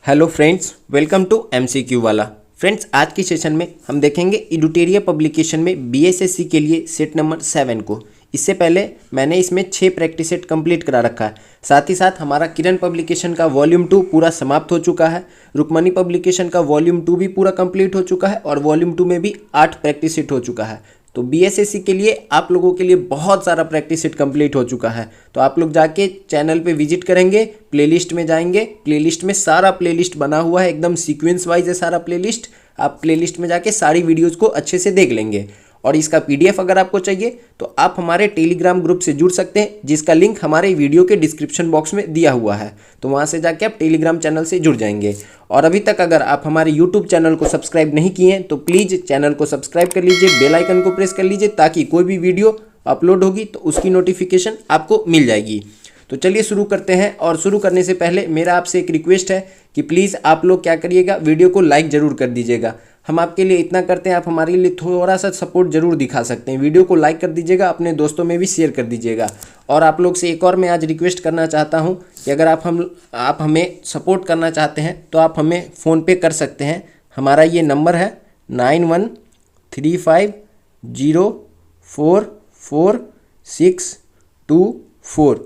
Hello friends, welcome to MCQ वाला। Friends, आज की सेशन में हम देखेंगे एडुटेरिया पब्लिकेशन में बीएसएससी के लिए सेट नंबर 7 को। इससे पहले मैंने इसमें 6 प्रैक्टिस सेट कंप्लीट करा रखा है। साथ ही साथ हमारा किरण पब्लिकेशन का वॉल्यूम 2 पूरा समाप्त हो चुका है। रुक्मणी पब्लिकेशन का वॉल्यूम 2 भी पूरा कंप्लीट हो चुका है और वॉल्यूम 2 में भी 8 प्रैक्टिस सेट हो चुका है। तो बीएसएससी के लिए आप लोगों के लिए बहुत सारा प्रैक्टिस सेट कंप्लीट हो चुका है। तो आप लोग जाके चैनल पे विजिट करेंगे, प्लेलिस्ट में जाएंगे, प्लेलिस्ट में सारा प्लेलिस्ट बना हुआ है, एकदम सीक्वेंस वाइज है सारा प्लेलिस्ट। आप प्लेलिस्ट में जाके सारी वीडियोज़ को अच्छे से देख लेंगे। और इसका पीडीएफ अगर आपको चाहिए तो आप हमारे टेलीग्राम ग्रुप से जुड़ सकते हैं, जिसका लिंक हमारे वीडियो के डिस्क्रिप्शन बॉक्स में दिया हुआ है। तो वहाँ से जाके आप टेलीग्राम चैनल से जुड़ जाएंगे। और अभी तक अगर आप हमारे यूट्यूब चैनल को सब्सक्राइब नहीं किए हैं तो प्लीज़ चैनल को सब्सक्राइब कर लीजिए, बेल आइकन को प्रेस कर लीजिए, ताकि कोई भी वीडियो अपलोड होगी तो उसकी नोटिफिकेशन आपको मिल जाएगी। तो चलिए शुरू करते हैं। और शुरू करने से पहले मेरा आपसे एक रिक्वेस्ट है कि प्लीज़ आप लोग क्या करिएगा, वीडियो को लाइक ज़रूर कर दीजिएगा। हम आपके लिए इतना करते हैं, आप हमारे लिए थोड़ा सा सपोर्ट जरूर दिखा सकते हैं। वीडियो को लाइक कर दीजिएगा, अपने दोस्तों में भी शेयर कर दीजिएगा। और आप लोग से एक और मैं आज रिक्वेस्ट करना चाहता हूं कि अगर आप हमें सपोर्ट करना चाहते हैं तो आप हमें फ़ोनपे कर सकते हैं। हमारा ये नंबर है 9135044624।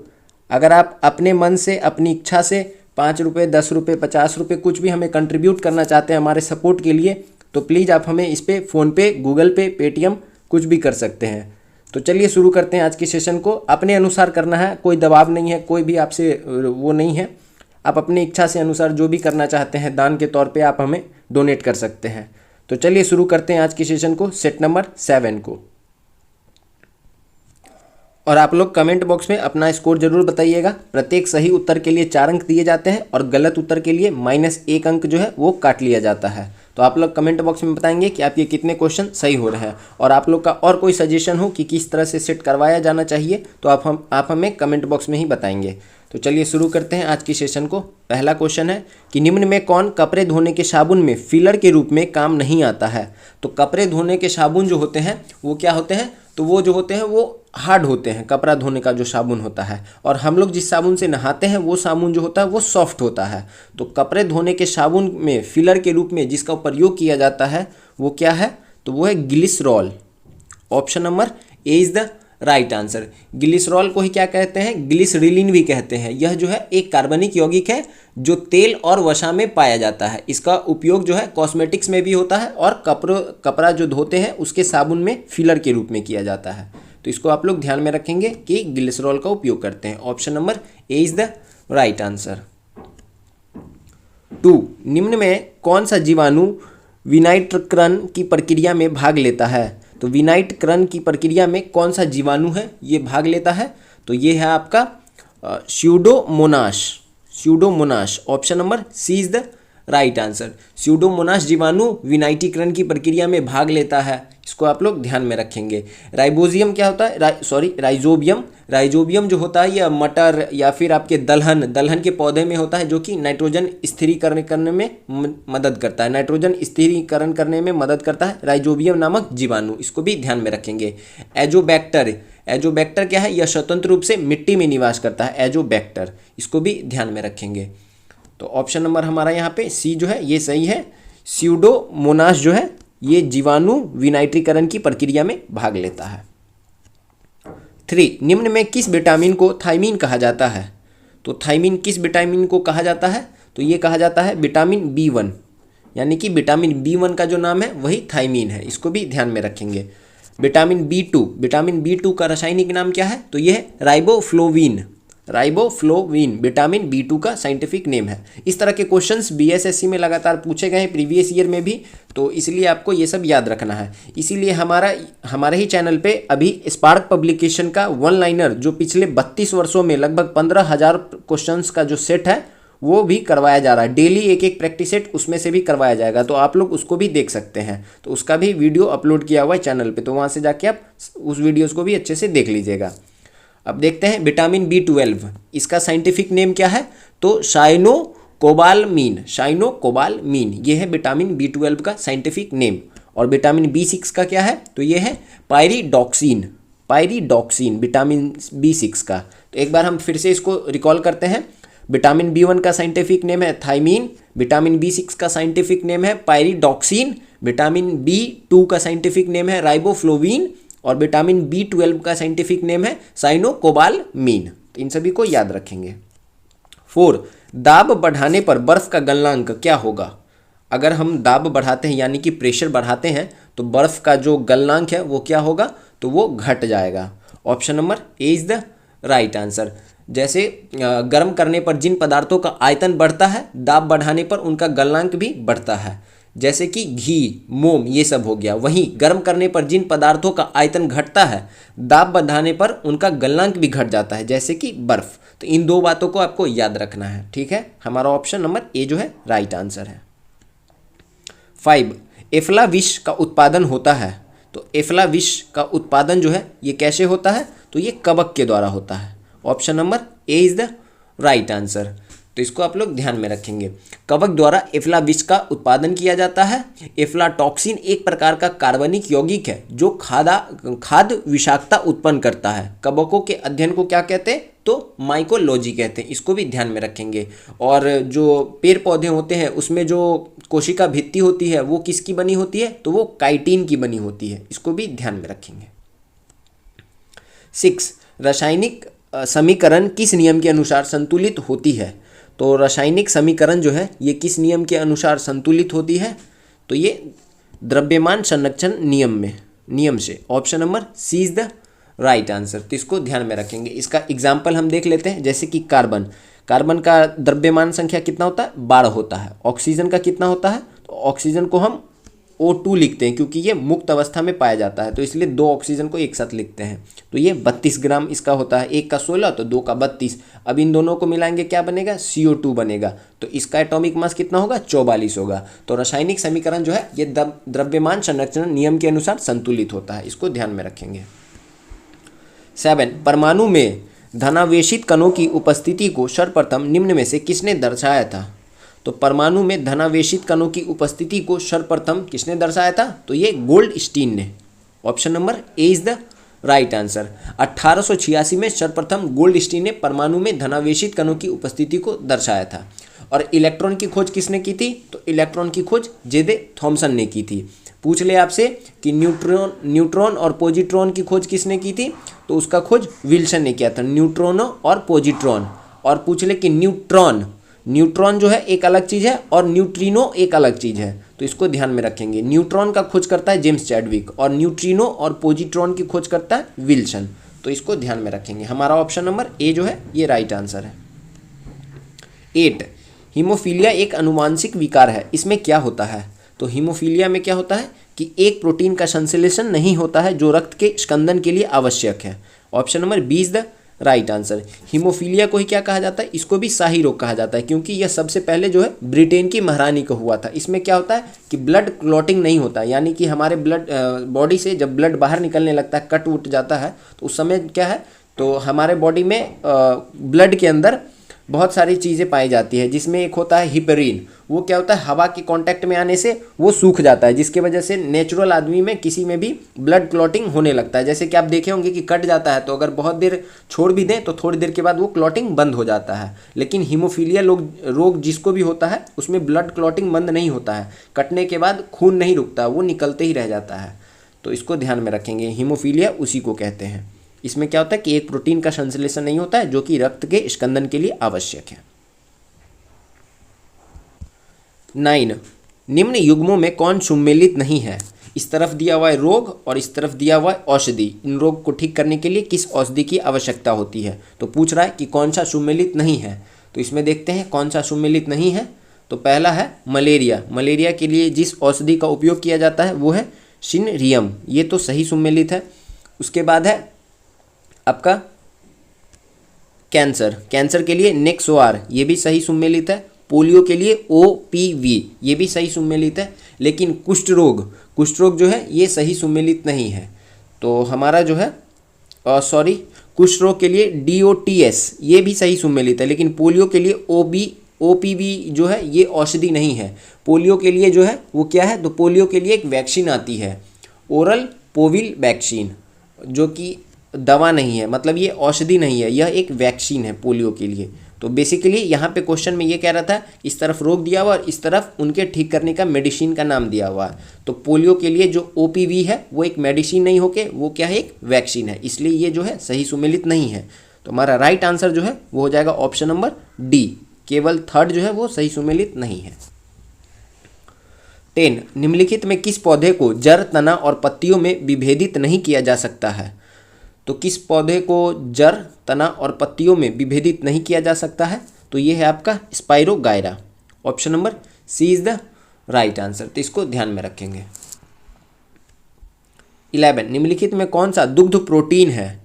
अगर आप अपने मन से, अपनी इच्छा से 5 रुपये, 10 रुपये, 50 रुपये कुछ भी हमें कंट्रीब्यूट करना चाहते हैं हमारे सपोर्ट के लिए, तो प्लीज़ आप हमें इस पर फ़ोनपे, गूगल पे, पेटीएम कुछ भी कर सकते हैं। तो चलिए शुरू करते हैं आज की सेशन को। अपने अनुसार करना है, कोई दबाव नहीं है, कोई भी आपसे वो नहीं है। आप अपनी इच्छा से अनुसार जो भी करना चाहते हैं दान के तौर पे आप हमें डोनेट कर सकते हैं। तो चलिए शुरू करते हैं आज की सेशन को, सेट नंबर 7 को। और आप लोग कमेंट बॉक्स में अपना स्कोर जरूर बताइएगा। प्रत्येक सही उत्तर के लिए 4 अंक दिए जाते हैं और गलत उत्तर के लिए -1 अंक जो है वो काट लिया जाता है। तो आप लोग कमेंट बॉक्स में बताएंगे कि आपके कितने क्वेश्चन सही हो रहे हैं। और आप लोग का और कोई सजेशन हो कि किस तरह से सेट करवाया जाना चाहिए तो आप हमें कमेंट बॉक्स में ही बताएंगे। तो चलिए शुरू करते हैं आज की सेशन को। पहला क्वेश्चन है कि निम्न में कौन कपड़े धोने के साबुन में फिलर के रूप में काम नहीं आता है। तो कपड़े धोने के साबुन जो होते हैं वो क्या होते हैं, तो वो जो होते हैं वो हार्ड होते हैं। कपड़ा धोने का जो साबुन होता है, और हम लोग जिस साबुन से नहाते हैं वो साबुन जो होता है वो सॉफ्ट होता है। तो कपड़े धोने के साबुन में फिलर के रूप में जिसका प्रयोग किया जाता है वो क्या है, तो वो है glycerol. Option number A is the right answer. Glycerol को ही क्या कहते हैं, ग्लिसरीलिन भी कहते हैं। यह जो है एक कार्बनिक यौगिक है जो तेल और वसा में पाया जाता है। इसका उपयोग जो है कॉस्मेटिक्स में भी होता है और कपड़ा जो धोते हैं उसके साबुन में फिलर के रूप में किया जाता है। तो इसको आप लोग ध्यान में रखेंगे कि ग्लिसरॉल का उपयोग करते हैं। Option number A is the right answer. 2, निम्न में कौन सा जीवाणु विनाइट्रकरण की प्रक्रिया में भाग लेता है। तो विनाइट्रकरण की प्रक्रिया में कौन सा जीवाणु है ये भाग लेता है, तो ये है आपका Pseudomonas. Option number C is the right answer. Pseudomonas जीवाणु विनाइट्रीकरण की प्रक्रिया में भाग लेता है, इसको आप लोग ध्यान में रखेंगे। राइबोजियम क्या होता है, राइजोबियम जो होता है यह मटर या फिर आपके दलहन के पौधे में होता है, जो कि नाइट्रोजन स्थिरीकरण करने में मदद करता है। नाइट्रोजन स्थिरीकरण करने में मदद करता है राइजोबियम नामक जीवाणु, इसको भी ध्यान में रखेंगे। एजोबैक्टर क्या है, यह स्वतंत्र रूप से मिट्टी में निवास करता है, एजोबैक्टर, इसको भी ध्यान में रखेंगे। तो ऑप्शन नंबर हमारा यहाँ पे सी जो है ये सही है। स्यूडोमोनास जो है ये जीवाणु विनाइट्रीकरण की प्रक्रिया में भाग लेता है। 3, निम्न में किस विटामिन को थायमीन कहा जाता है। तो थायमीन किस विटामिन को कहा जाता है, तो ये कहा जाता है विटामिन B1, यानी कि विटामिन B1 का जो नाम है वही थायमीन है, इसको भी ध्यान में रखेंगे। विटामिन B2 का रासायनिक नाम क्या है, तो ये है राइबोफ्लोविन विटामिन B2 का साइंटिफिक नेम है। इस तरह के क्वेश्चंस बीएसएससी में लगातार पूछे गए हैं, प्रीवियस ईयर में भी, तो इसलिए आपको ये सब याद रखना है। इसीलिए हमारे ही चैनल पे अभी स्पार्क पब्लिकेशन का 1 लाइनर जो पिछले 32 वर्षों में लगभग 15,000 क्वेश्चंस का जो सेट है वो भी करवाया जा रहा है। डेली एक प्रैक्टिस सेट उसमें से भी करवाया जाएगा, तो आप लोग उसको भी देख सकते हैं। तो उसका भी वीडियो अपलोड किया हुआ है चैनल पे, तो वहाँ से जाके आप उस वीडियोज़ को भी अच्छे से देख लीजिएगा। अब देखते हैं विटामिन B12, इसका साइंटिफिक नेम क्या है, तो साइनोकोबालमीन, ये है विटामिन B12 का साइंटिफिक नेम। और विटामिन B6 का क्या है, तो ये है पायरिडॉक्सिन विटामिन B6 का। तो एक बार हम फिर से इसको रिकॉल करते हैं। विटामिन B1 का साइंटिफिक नेम है थायमीन, विटामिन B6 का साइंटिफिक नेम है पायरिडॉक्सिन, विटामिन B2 का साइंटिफिक नेम है राइबोफ्लोविन और विटामिन B12 का साइंटिफिक नेम है साइनोकोबालमीन। तो इन सभी को याद रखेंगे। 4, दाब बढ़ाने पर बर्फ का गलनांक क्या होगा? अगर हम दाब बढ़ाते हैं यानी कि प्रेशर बढ़ाते हैं तो बर्फ का जो गलनांक है वो क्या होगा? तो वो घट जाएगा। Option number A is the right answer. जैसे गर्म करने पर जिन पदार्थों का आयतन बढ़ता है, दाब बढ़ाने पर उनका गलनांक भी बढ़ता है, जैसे कि घी, मोम, ये सब हो गया। वहीं गर्म करने पर जिन पदार्थों का आयतन घटता है, दाब बढ़ाने पर उनका गलनांक भी घट जाता है, जैसे कि बर्फ। तो इन दो बातों को आपको याद रखना है, ठीक है। हमारा ऑप्शन नंबर ए जो है राइट आंसर है। 5, एफ्ला विष का उत्पादन होता है। तो एफ्ला विष का उत्पादन जो है ये कैसे होता है? तो ये कवक के द्वारा होता है। Option number A is the right answer. तो इसको आप लोग ध्यान में रखेंगे। कवक द्वारा एफ्ला विष का उत्पादन किया जाता है। एफ्लाटॉक्सिन एक प्रकार का कार्बनिक यौगिक है जो खाद्य विषाक्तता उत्पन्न करता है। कवकों के अध्ययन को क्या कहते हैं? तो माइकोलॉजी कहते हैं। इसको भी ध्यान में रखेंगे। और जो पेड़ पौधे होते हैं उसमें जो कोशिका भित्ति होती है वो किसकी बनी होती है? तो वो काइटिन की बनी होती है। इसको भी ध्यान में रखेंगे। 6, रासायनिक समीकरण किस नियम के अनुसार संतुलित होती है? तो रासायनिक समीकरण जो है ये किस नियम के अनुसार संतुलित होती है? तो ये द्रव्यमान संरक्षण नियम से। Option number C is the right answer. तो इसको ध्यान में रखेंगे। इसका एग्जाम्पल हम देख लेते हैं, जैसे कि कार्बन का द्रव्यमान संख्या कितना होता है? 12 होता है। ऑक्सीजन का कितना होता है? तो ऑक्सीजन को हम O2 लिखते हैं क्योंकि ये मुक्त अवस्था में पाया जाता है, तो इसलिए 2 ऑक्सीजन को एक साथ लिखते हैं। तो ये 32 ग्राम इसका होता है। एक का 16 तो 2 का 32। अब इन दोनों को मिलाएंगे क्या बनेगा? CO2 बनेगा। तो इसका एटॉमिक मास कितना होगा? 44 होगा। तो रासायनिक समीकरण जो है ये द्रव्यमान संरक्षण नियम के अनुसार संतुलित होता है। इसको ध्यान में रखेंगे। 7, परमाणु में धनावेशित कणों की उपस्थिति को सर्वप्रथम निम्न में से किसने दर्शाया था? तो परमाणु में धनावेशित कणों की उपस्थिति को सर्वप्रथम किसने दर्शाया था? तो ये गोल्डस्टीन ने। Option number A is the right answer. 1886 में सर्वप्रथम गोल्डस्टीन ने परमाणु में धनावेशित कणों की उपस्थिति को दर्शाया था। और इलेक्ट्रॉन की खोज किसने की थी? तो इलेक्ट्रॉन की खोज जे.जे. थॉमसन ने की थी। पूछ ले आपसे कि न्यूट्रॉन और पॉजिट्रॉन की खोज किसने की थी? तो उसका खोज विल्सन ने किया था, न्यूट्रॉनो और पॉजिट्रॉन। और पूछ ले कि न्यूट्रॉन जो है एक अलग चीज़ है और न्यूट्रिनो एक अलग चीज़ है, तो इसको ध्यान में रखेंगे। न्यूट्रॉन का खोज करता है जेम्स चैडविक और न्यूट्रिनो और पॉजिट्रॉन की खोज करता है विल्सन। तो इसको ध्यान में रखेंगे। हमारा ऑप्शन नंबर ए जो है ये राइट आंसर है। 8, हीमोफीलिया एक अनुवांशिक विकार है। इसमें क्या होता है? तो हीमोफीलिया में क्या होता है कि एक प्रोटीन का संश्लेषण नहीं होता है जो रक्त के स्कंदन के लिए आवश्यक है। Option number B is the right answer. Haemophilia को ही क्या कहा जाता है? इसको भी शाही रोग कहा जाता है क्योंकि यह सबसे पहले जो है ब्रिटेन की महारानी को हुआ था। इसमें क्या होता है कि ब्लड क्लॉटिंग नहीं होता, यानी कि हमारे बॉडी से जब ब्लड बाहर निकलने लगता है, कट उठ जाता है, तो उस समय क्या है, तो हमारे बॉडी में ब्लड के अंदर बहुत सारी चीज़ें पाई जाती है, जिसमें एक होता है हिपेरिन। वो क्या होता है? हवा के कांटेक्ट में आने से वो सूख जाता है, जिसके वजह से नेचुरल आदमी में किसी में भी ब्लड क्लॉटिंग होने लगता है। जैसे कि आप देखे होंगे कि कट जाता है तो अगर बहुत देर छोड़ भी दें तो थोड़ी देर के बाद वो क्लॉटिंग बंद हो जाता है। लेकिन हीमोफीलिया रोग जिसको भी होता है उसमें ब्लड क्लॉटिंग बंद नहीं होता है, कटने के बाद खून नहीं रुकता, वो निकलते ही रह जाता है। तो इसको ध्यान में रखेंगे। हीमोफीलिया उसी को कहते हैं। इसमें क्या होता है कि एक प्रोटीन का संश्लेषण नहीं होता है जो कि रक्त के स्कंदन के लिए आवश्यक है। 9, निम्न युग्मों में कौन सम्मिलित नहीं है? इस तरफ दिया हुआ है रोग और इस तरफ दिया हुआ है औषधि। इन रोग को ठीक करने के लिए किस औषधि की आवश्यकता होती है? तो पूछ रहा है कि कौन सा सम्मिलित नहीं है। तो इसमें देखते हैं कौन सा सम्मिलित नहीं है। तो पहला है मलेरिया। मलेरिया के लिए जिस औषधि का उपयोग किया जाता है वो है सिनरियम, ये तो सही सम्मिलित है। उसके बाद है आपका कैंसर के लिए नेक्सोआर, ये भी सही सम्मिलित है। पोलियो के लिए OPV, ये भी सही सम्मिलित है। लेकिन कुष्ठ रोग जो है ये सही सम्मिलित नहीं है। तो हमारा जो है कुष्ठ रोग के लिए DOTS, ये भी सही सम्मिलित है। लेकिन पोलियो के लिए OPV जो है ये औषधि नहीं है। पोलियो के लिए जो है वो क्या है? तो पोलियो के लिए एक वैक्सीन आती है, ओरल पोविल वैक्सीन, जो कि दवा नहीं है, मतलब ये औषधि नहीं है, यह एक वैक्सीन है पोलियो के लिए। तो बेसिकली यहाँ पे क्वेश्चन में ये कह रहा था, इस तरफ रोग दिया हुआ और इस तरफ उनके ठीक करने का मेडिसिन का नाम दिया हुआ है। तो पोलियो के लिए जो OPV है वो एक मेडिसिन नहीं होके वो क्या है, एक वैक्सीन है, इसलिए ये जो है सही सुमेलित नहीं है। तो हमारा राइट आंसर जो है वो हो जाएगा ऑप्शन नंबर डी, केवल थर्ड जो है वो सही सुमेलित नहीं है। 10, निम्नलिखित में किस पौधे को जड़, तना और पत्तियों में विभेदित नहीं किया जा सकता है? तो किस पौधे को जड़, तना और पत्तियों में विभेदित नहीं किया जा सकता है? तो ये है आपका Spirogyra. Option number C is the right answer, तो इसको ध्यान में रखेंगे। 11, निम्नलिखित में कौन सा दुग्ध प्रोटीन है,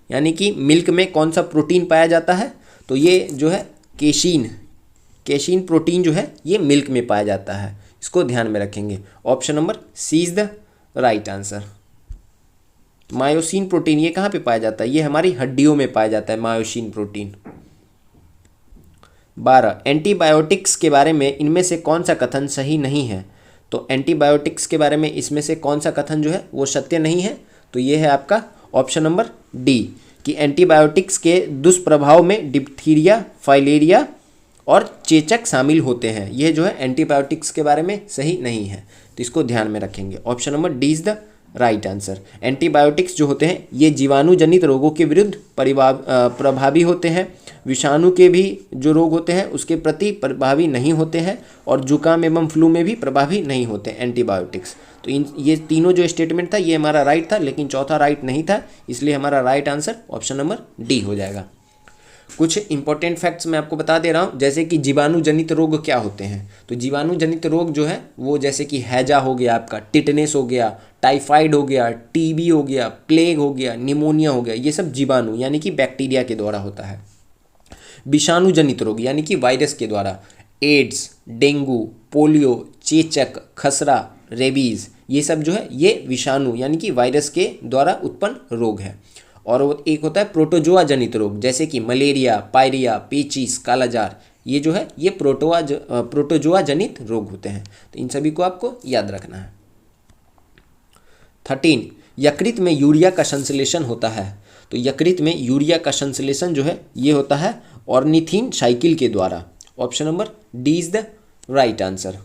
यानी कि मिल्क में कौन सा प्रोटीन पाया जाता है? तो ये जो है केशिन प्रोटीन जो है ये मिल्क में पाया जाता है, इसको ध्यान में रखेंगे। Option number C is the right answer. Myosin protein ये कहाँ पे पाया जाता है? ये हमारी हड्डियों में पाया जाता है मायोसिन प्रोटीन। 12, एंटीबायोटिक्स के बारे में इनमें से कौन सा कथन सही नहीं है? तो एंटीबायोटिक्स के बारे में इसमें से कौन सा कथन जो है वो सत्य नहीं है? तो ये है आपका ऑप्शन नंबर डी, कि एंटीबायोटिक्स के दुष्प्रभाव में डिप्थीरिया, फाइलेरिया और चेचक शामिल होते हैं। ये जो है एंटीबायोटिक्स के बारे में सही नहीं है, तो इसको ध्यान में रखेंगे। Option number D is the right answer. Antibiotics जो होते हैं ये जीवाणु जनित रोगों के विरुद्ध प्रभावी होते हैं, विषाणु के भी जो रोग होते हैं उसके प्रति प्रभावी नहीं होते हैं, और जुकाम एवं फ्लू में भी प्रभावी नहीं होते एंटीबायोटिक्स। तो ये तीनों जो स्टेटमेंट था ये हमारा राइट था, लेकिन चौथा राइट नहीं था, इसलिए हमारा right answer option number D हो जाएगा। कुछ इंपॉर्टेंट फैक्ट्स मैं आपको बता दे रहा हूँ, जैसे कि जीवाणु जनित रोग क्या होते हैं। तो जीवाणु जनित रोग जो है वो जैसे कि हैजा हो गया, आपका टिटनेस हो गया, टाइफाइड हो गया, TB हो गया, प्लेग हो गया, निमोनिया हो गया, ये सब जीवाणु यानी कि बैक्टीरिया के द्वारा होता है। विषाणु जनित रोग यानी कि वायरस के द्वारा, एड्स, डेंगू, पोलियो, चेचक, खसरा, रेबीज, ये सब जो है ये विषाणु यानी कि वायरस के द्वारा उत्पन्न रोग है। और वो एक होता है प्रोटोजोआ जनित रोग, जैसे कि मलेरिया, पायरिया, पेचिस, कालाजार, ये जो है ये प्रोटोजोआ जनित रोग होते हैं। तो इन सभी को आपको याद रखना है। 13, यकृत में यूरिया का संश्लेषण होता है। तो यकृत में यूरिया का संश्लेषण जो है ये होता है ऑर्निथिन साइकिल के द्वारा। Option number D is the right answer.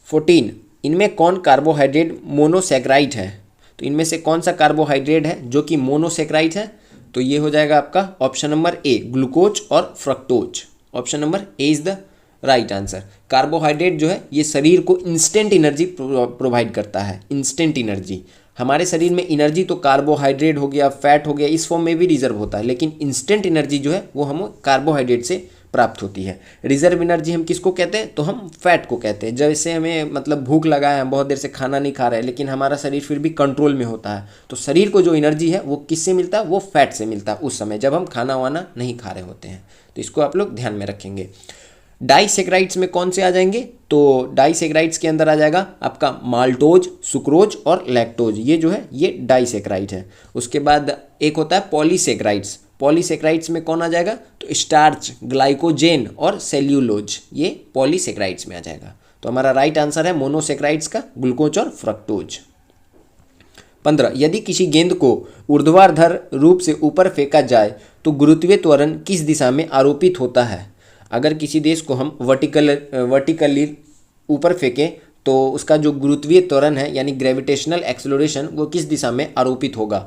14, इनमें कौन कार्बोहाइड्रेट मोनोसैकराइड है? तो इनमें से कौन सा कार्बोहाइड्रेट है जो कि मोनोसैकराइड है? तो ये हो जाएगा आपका ऑप्शन नंबर ए, ग्लूकोज और fructose. Option number A is the right answer. Carbohydrate जो है ये शरीर को इंस्टेंट एनर्जी प्रोवाइड करता है। इंस्टेंट एनर्जी, हमारे शरीर में एनर्जी तो कार्बोहाइड्रेट हो गया, फैट हो गया, इस फॉर्म में भी रिजर्व होता है, लेकिन इंस्टेंट एनर्जी जो है वो हम कार्बोहाइड्रेट से प्राप्त होती है। रिजर्व एनर्जी हम किसको कहते हैं? तो हम फैट को कहते हैं। जैसे हमें मतलब भूख लगा है, हम बहुत देर से खाना नहीं खा रहे हैं, लेकिन हमारा शरीर फिर भी कंट्रोल में होता है, तो शरीर को जो एनर्जी है वो किससे मिलता है? वो फैट से मिलता है उस समय जब हम खाना वाना नहीं खा रहे होते हैं। तो इसको आप लोग ध्यान में रखेंगे। डाइसेक्राइड्स में कौन से आ जाएंगे? तो डाइसेक्राइड्स के अंदर आ जाएगा आपका माल्टोज, सुक्रोज और लैक्टोज, ये जो है ये डाइसेक्राइड है। उसके बाद एक होता है पॉलीसेक्राइड्स। पॉलीसेक्राइड्स में कौन आ जाएगा? तो स्टार्च, ग्लाइकोजेन और सेल्यूलोज, ये पॉलीसेक्राइड्स में आ जाएगा। तो हमारा राइट आंसर है मोनोसेक्राइड्स का ग्लूकोज और फ्रक्टोज। 15, यदि किसी गेंद को ऊर्ध्वाधर रूप से ऊपर फेंका जाए तो गुरुत्वीय त्वरण किस दिशा में आरोपित होता है? अगर किसी देश को हम वर्टिकली ऊपर फेंकें तो उसका जो गुरुत्वीय त्वरण है यानी ग्रेविटेशनल एक्सेलरेशन वो किस दिशा में आरोपित होगा?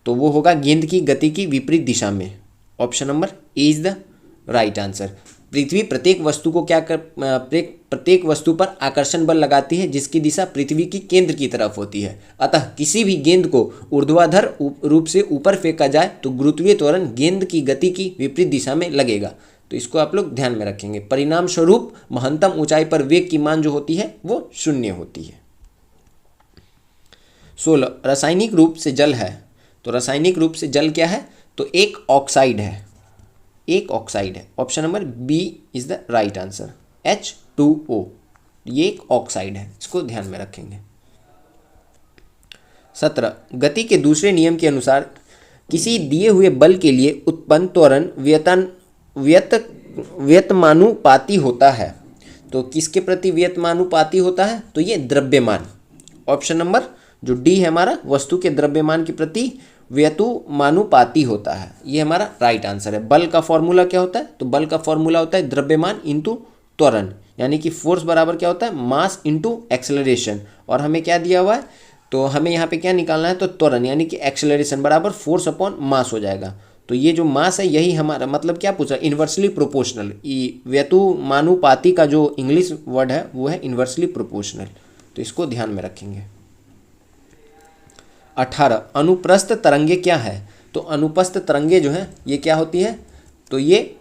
तो वो होगा गेंद की गति की विपरीत दिशा में। Option number A is the right answer. पृथ्वी प्रत्येक वस्तु को प्रत्येक वस्तु पर आकर्षण बल लगाती है जिसकी दिशा पृथ्वी की केंद्र की तरफ होती है। अतः किसी भी गेंद को ऊर्ध्वाधर रूप से ऊपर फेंका जाए तो गुरुत्वीय त्वरण गेंद की गति की विपरीत दिशा में लगेगा। तो इसको आप लोग ध्यान में रखेंगे। परिणाम स्वरूप महत्तम ऊंचाई पर वेग की मान जो होती है वो 0 होती है। 16, रासायनिक रूप से जल है। तो रासायनिक रूप से जल क्या है? तो एक ऑक्साइड है, एक ऑक्साइड है। Option number B is the right answer, H2O, ये एक ऑक्साइड है, इसको ध्यान में रखेंगे। 17, गति के दूसरे नियम के अनुसार किसी दिए हुए बल के लिए उत्पन्न त्वरण व्यतमानुपाती होता है। तो किसके प्रति व्यतमानुपाती होता है? तो ये द्रव्यमान। ऑप्शन नंबर जो डी है हमारा, वस्तु के द्रव्यमान के प्रति व्यतुमानुपाती होता है। ये हमारा राइट आंसर है। बल का फॉर्मूला क्या होता है? तो बल का फॉर्मूला होता है द्रव्यमान इंटू त्वरण, यानी कि फोर्स बराबर क्या होता है? Mass into acceleration. और हमें क्या दिया हुआ है? तो हमें यहाँ पे क्या निकालना है? तो त्वरण यानी कि एक्सेलरेशन बराबर फोर्स अपॉन मास हो जाएगा। तो ये जो मास है यही हमारा मतलब क्या पूछा? Inversely proportional. व्यतुमानुपाती का जो इंग्लिश वर्ड है वो है इन्वर्सली प्रोपोर्शनल। तो इसको ध्यान में रखेंगे। 18 अनुप्रस्थ तरंगे क्या है? तो अनुप्रस्थ तरंगे जो है ये क्या होती है? तो ये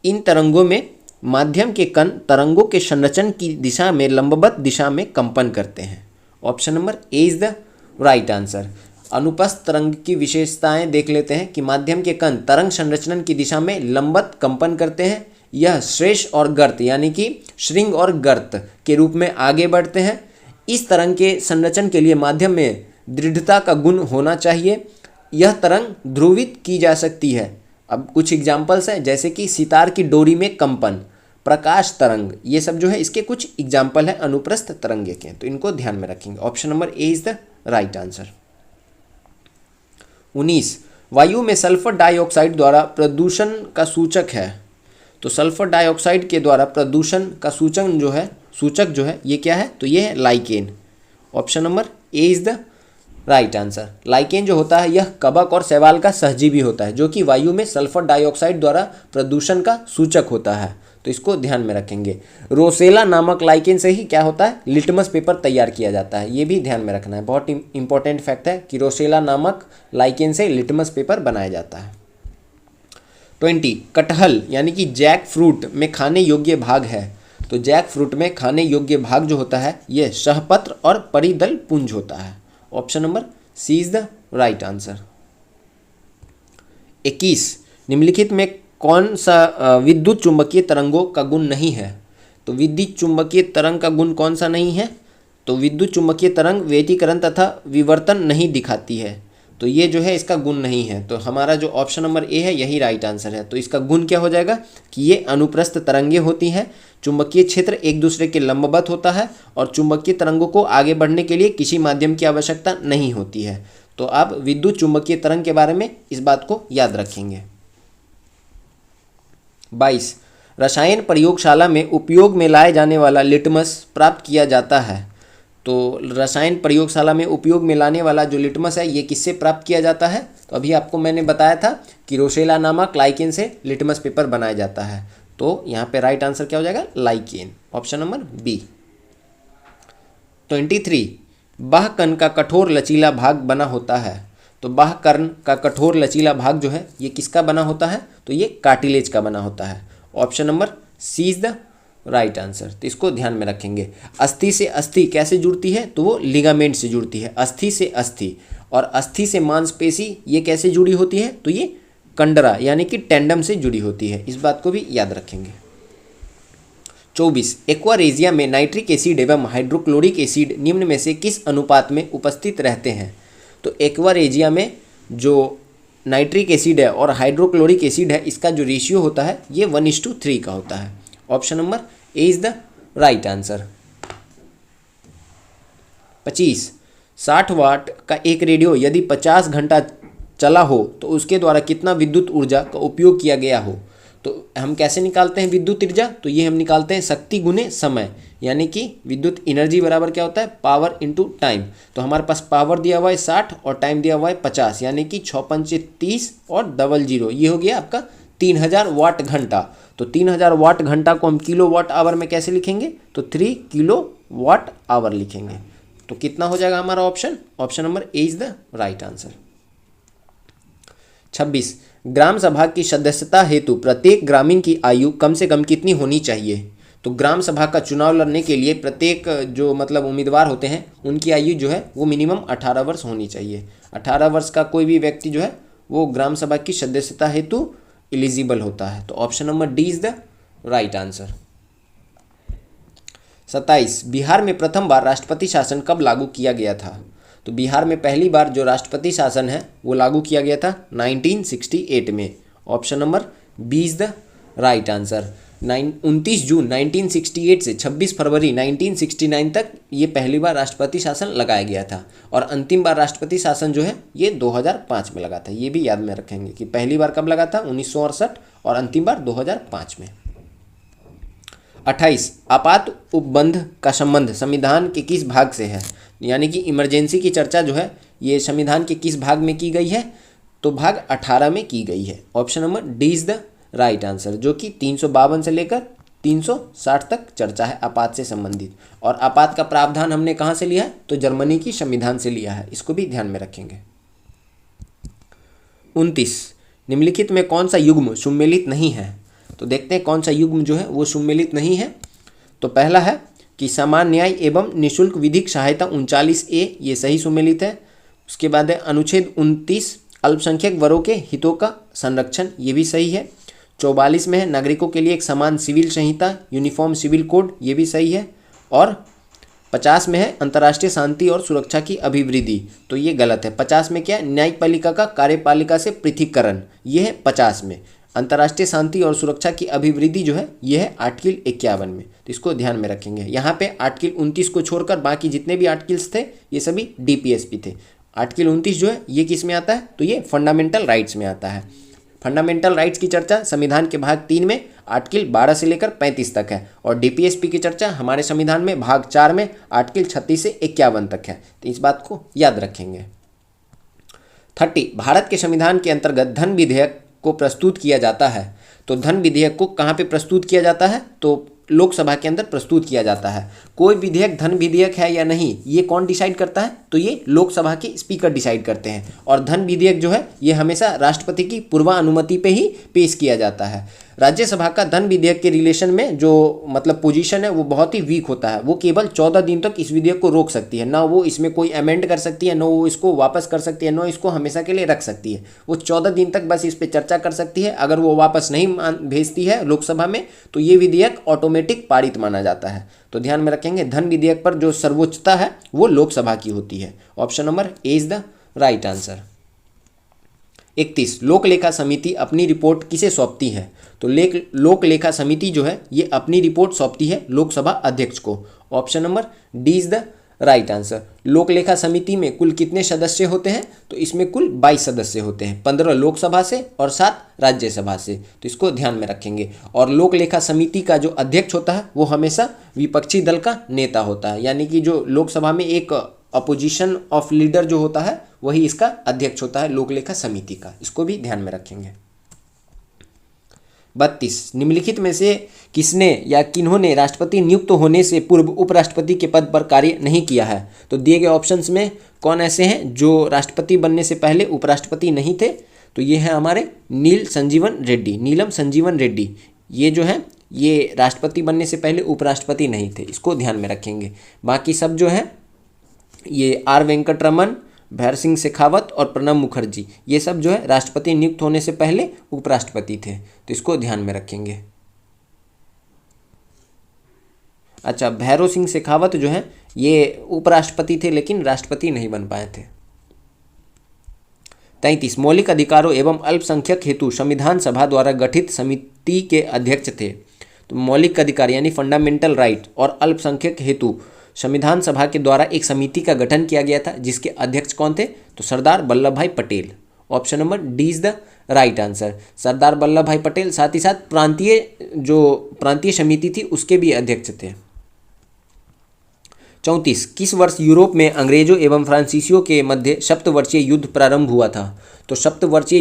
इन तरंगों में माध्यम के कण तरंगों के संरचन की दिशा में लंबवत दिशा में कंपन करते हैं। Option number A is the right answer. अनुप्रस्थ तरंग की विशेषताएं देख लेते हैं कि माध्यम के कण तरंग संरचना की दिशा में लंबवत कंपन करते हैं। यह श्रेष्ठ और गर्त यानी कि श्रृंग और गर्त के रूप में आगे बढ़ते हैं। इस तरंग के संरचन के लिए माध्यम में दृढ़ता का गुण होना चाहिए। यह तरंग ध्रुवित की जा सकती है। अब कुछ एग्जाम्पल्स हैं जैसे कि सितार की डोरी में कंपन, प्रकाश तरंग, ये सब जो है इसके कुछ एग्जाम्पल है अनुप्रस्थ तरंगे के। तो इनको ध्यान में रखेंगे। Option number A is the right answer. 19 वायु में सल्फर डाइऑक्साइड द्वारा प्रदूषण का सूचक है। तो सल्फर डाइऑक्साइड के द्वारा प्रदूषण का सूचक जो है ये क्या है? तो ये है lichen. Option number A is the right answer. Lichen जो होता है यह कवक और शैवाल का सहजीवी होता है जो कि वायु में सल्फर डाइऑक्साइड द्वारा प्रदूषण का सूचक होता है। तो इसको ध्यान में रखेंगे। रोसेला नामक लाइकेन से ही क्या होता है? लिटमस पेपर तैयार किया जाता है। ये भी ध्यान में रखना है, बहुत इंपॉर्टेंट फैक्ट है कि रोसेला नामक लाइकेन से लिटमस पेपर बनाया जाता है। 20 कटहल यानी कि जैक फ्रूट में खाने योग्य भाग है। तो जैक फ्रूट में खाने योग्य भाग जो होता है ये सहपत्र और परिदल पुंज होता है। Option number C is the right answer. 21 निम्नलिखित में कौन सा विद्युत चुंबकीय तरंगों का गुण नहीं है? तो विद्युत चुंबकीय तरंग का गुण कौन सा नहीं है? तो विद्युत चुंबकीय तरंग व्यतिकरण तथा विवर्तन नहीं दिखाती है। तो ये जो है इसका गुण नहीं है। तो हमारा जो ऑप्शन नंबर ए है यही राइट आंसर है। तो इसका गुण क्या हो जाएगा कि ये अनुप्रस्थ तरंगे होती हैं। चुंबकीय क्षेत्र एक दूसरे के लंबवत होता है और चुंबकीय तरंगों को आगे बढ़ने के लिए किसी माध्यम की आवश्यकता नहीं होती है। तो आप विद्युत चुंबकीय तरंग के बारे में इस बात को याद रखेंगे। 22 रसायन प्रयोगशाला में उपयोग में लाए जाने वाला लिटमस प्राप्त किया जाता है। तो रसायन प्रयोगशाला में उपयोग में लाने वाला जो लिटमस है ये किससे प्राप्त किया जाता है? तो अभी आपको मैंने बताया था कि रोसेला नामक लाइकेन से लिटमस पेपर बनाया जाता है। तो यहाँ पे राइट आंसर क्या हो जाएगा? लाइकेन। Option number B. 23 बाह्यकर्ण का कठोर लचीला भाग बना होता है। तो बाह्यकर्ण का कठोर लचीला भाग जो है ये किसका बना होता है? तो ये कार्टिलेज का बना होता है। Option number C is the right answer. तो इसको ध्यान में रखेंगे। अस्थि से अस्थि कैसे जुड़ती है? तो वो लिगामेंट से जुड़ती है। अस्थि से अस्थि और अस्थि से मांसपेशी ये कैसे जुड़ी होती है? तो ये कंडरा यानी कि टेंडम से जुड़ी होती है। इस बात को भी याद रखेंगे। 24 एक्वारेजिया में नाइट्रिक एसिड एवं हाइड्रोक्लोरिक एसिड निम्न में से किस अनुपात में उपस्थित रहते हैं? तो एक्वारेजिया में जो नाइट्रिक एसिड है और हाइड्रोक्लोरिक एसिड है इसका जो रेशियो होता है ये 1:3 का होता है। Option number A is the right answer. 25 60 वाट का एक रेडियो यदि 50 घंटा चला हो तो उसके द्वारा कितना विद्युत ऊर्जा का उपयोग किया गया हो? तो हम कैसे निकालते हैं विद्युत ऊर्जा? तो ये हम निकालते हैं शक्ति गुने समय, यानी कि विद्युत एनर्जी बराबर क्या होता है? Power into time. तो हमारे पास पावर दिया हुआ है 60 और टाइम दिया हुआ है 50, यानी कि 6 पंचे 30 और 00 ये हो गया आपका 3000 वाट घंटा। तो 3000 वाट घंटा को हम किलो वाट आवर में कैसे लिखेंगे? तो 3 किलो वाट आवर लिखेंगे। तो कितना हो जाएगा हमारा option? Option number A is the right answer. 26 ग्राम सभा की सदस्यता हेतु प्रत्येक ग्रामीण की आयु कम से कम कितनी होनी चाहिए? तो ग्राम सभा का चुनाव लड़ने के लिए प्रत्येक जो मतलब उम्मीदवार होते हैं उनकी आयु जो है वो मिनिमम 18 वर्ष होनी चाहिए। 18 वर्ष का कोई भी व्यक्ति जो है वो ग्राम सभा की सदस्यता हेतु एलिजिबल होता है। तो option number D is the right answer. 27 Bihar में प्रथम बार राष्ट्रपति शासन कब लागू किया गया था? तो बिहार में पहली बार जो राष्ट्रपति शासन है वो लागू किया गया था 1968 में। Option number B is the right answer. 29 जून 1968 से 26 फरवरी 1969 तक ये पहली बार राष्ट्रपति शासन लगाया गया था, और अंतिम बार राष्ट्रपति शासन जो है ये 2005 में लगा था। ये भी याद में रखेंगे कि पहली बार कब लगा था, 1968, और अंतिम बार 2005 में। 28 आपात उपबंध का संबंध संविधान के किस भाग से है, यानी कि इमरजेंसी की चर्चा जो है ये संविधान के किस भाग में की गई है, तो भाग 18 में की गई है। Option number D is the right answer, जो कि 352 से लेकर 360 तक चर्चा है आपात से संबंधित। और आपात का प्रावधान हमने कहाँ से लिया है, तो जर्मनी की संविधान से लिया है, इसको भी ध्यान में रखेंगे। 29 निम्नलिखित में कौन सा युग्म सुमेलित नहीं है, तो देखते हैं कौन सा युग्म जो है वो सुमेलित नहीं है। तो पहला है कि समान न्याय एवं निःशुल्क विधिक सहायता 39A, ये सही सुमेलित है। उसके बाद है अनुच्छेद 29 अल्पसंख्यक वर्गों के हितों का संरक्षण, ये भी सही है। 44 में है नागरिकों के लिए एक समान सिविल संहिता यूनिफॉर्म सिविल कोड, ये भी सही है। और 50 में है अंतर्राष्ट्रीय शांति और सुरक्षा की अभिवृद्धि, तो ये गलत है। 50 में क्या है, न्यायपालिका का कार्यपालिका से पृथक्करण, ये है 50 में। अंतर्राष्ट्रीय शांति और सुरक्षा की अभिवृद्धि जो है ये है आर्टिकल 51 में, तो इसको ध्यान में रखेंगे। यहाँ पे आर्टिकल 29 को छोड़कर बाकी जितने भी आर्टिकल्स थे ये सभी DPSP थे। आर्टिकल 29 जो है ये किस में आता है, तो ये फंडामेंटल राइट्स में आता है। फंडामेंटल राइट्स की चर्चा संविधान के भाग 3 में आर्टिकल 12 से लेकर 35 तक है, और DPSP की चर्चा हमारे संविधान में भाग 4 में आर्टिकल 36 से 51 तक है, तो इस बात को याद रखेंगे। 30 भारत के संविधान के अंतर्गत धन विधेयक को प्रस्तुत किया जाता है, तो धन विधेयक को कहाँ पे प्रस्तुत किया जाता है, तो लोकसभा के अंदर प्रस्तुत किया जाता है। कोई विधेयक धन विधेयक है या नहीं ये कौन डिसाइड करता है, तो ये लोकसभा के स्पीकर डिसाइड करते हैं। और धन विधेयक जो है ये हमेशा राष्ट्रपति की पूर्वानुमति पे ही पेश किया जाता है। राज्यसभा का धन विधेयक के रिलेशन में जो मतलब पोजीशन है वो बहुत ही वीक होता है। वो केवल 14 दिन तक इस विधेयक को रोक सकती है, ना वो इसमें कोई अमेंड कर सकती है, ना वो इसको वापस कर सकती है, ना इसको हमेशा के लिए रख सकती है। वो 14 दिन तक बस इस पर चर्चा कर सकती है। अगर वो वापस नहीं भेजती है लोकसभा में तो ये विधेयक ऑटोमेटिक पारित माना जाता है। तो ध्यान में रखेंगे धन विधेयक पर जो सर्वोच्चता है वो लोकसभा की होती है। Option number A is the right answer. 31 लोक लेखा समिति अपनी रिपोर्ट किसे सौंपती है, तो लोक लेखा समिति जो है ये अपनी रिपोर्ट सौंपती है लोकसभा अध्यक्ष को। Option number D is the right answer. लोक लेखा समिति में कुल कितने सदस्य होते हैं, तो इसमें कुल 22 सदस्य होते हैं, 15 लोकसभा से और 7 राज्यसभा से, तो इसको ध्यान में रखेंगे। और लोक लेखा समिति का जो अध्यक्ष होता है वो हमेशा विपक्षी दल का नेता होता है, यानी कि जो लोकसभा में एक अपोजिशन ऑफ लीडर जो होता है वही इसका अध्यक्ष होता है लोक लेखा समिति का, इसको भी ध्यान में रखेंगे। 32 निम्नलिखित में से किसने या किन्होंने राष्ट्रपति नियुक्त होने से पूर्व उपराष्ट्रपति के पद पर कार्य नहीं किया है, तो दिए गए ऑप्शंस में कौन ऐसे हैं जो राष्ट्रपति बनने से पहले उपराष्ट्रपति नहीं थे, तो ये है हमारे नीलम संजीवन रेड्डी। ये जो है ये राष्ट्रपति बनने से पहले उपराष्ट्रपति नहीं थे, इसको ध्यान में रखेंगे। बाकी सब जो है ये आर वेंकटरमन, भैर सिंह शेखावत और प्रणब मुखर्जी, ये सब जो है राष्ट्रपति नियुक्त होने से पहले उपराष्ट्रपति थे, तो इसको ध्यान में रखेंगे। अच्छा, भैरव सिंह शेखावत जो है ये उपराष्ट्रपति थे लेकिन राष्ट्रपति नहीं बन पाए थे। 33 मौलिक अधिकारों एवं अल्पसंख्यक हेतु संविधान सभा द्वारा गठित समिति के अध्यक्ष थे, तो मौलिक अधिकार यानी फंडामेंटल राइट और अल्पसंख्यक हेतु संविधान सभा के द्वारा एक समिति का गठन किया गया था जिसके अध्यक्ष कौन थे, तो Sardar Vallabh Bhai Patel. Option number D is the right answer. Sardar Vallabh Bhai Patel साथ ही साथ प्रांतीय समिति थी उसके भी अध्यक्ष थे। 34 किस वर्ष यूरोप में अंग्रेजों एवं फ्रांसीसियों के मध्य सप्तवर्षीय युद्ध प्रारंभ हुआ था, तो सप्तवर्षीय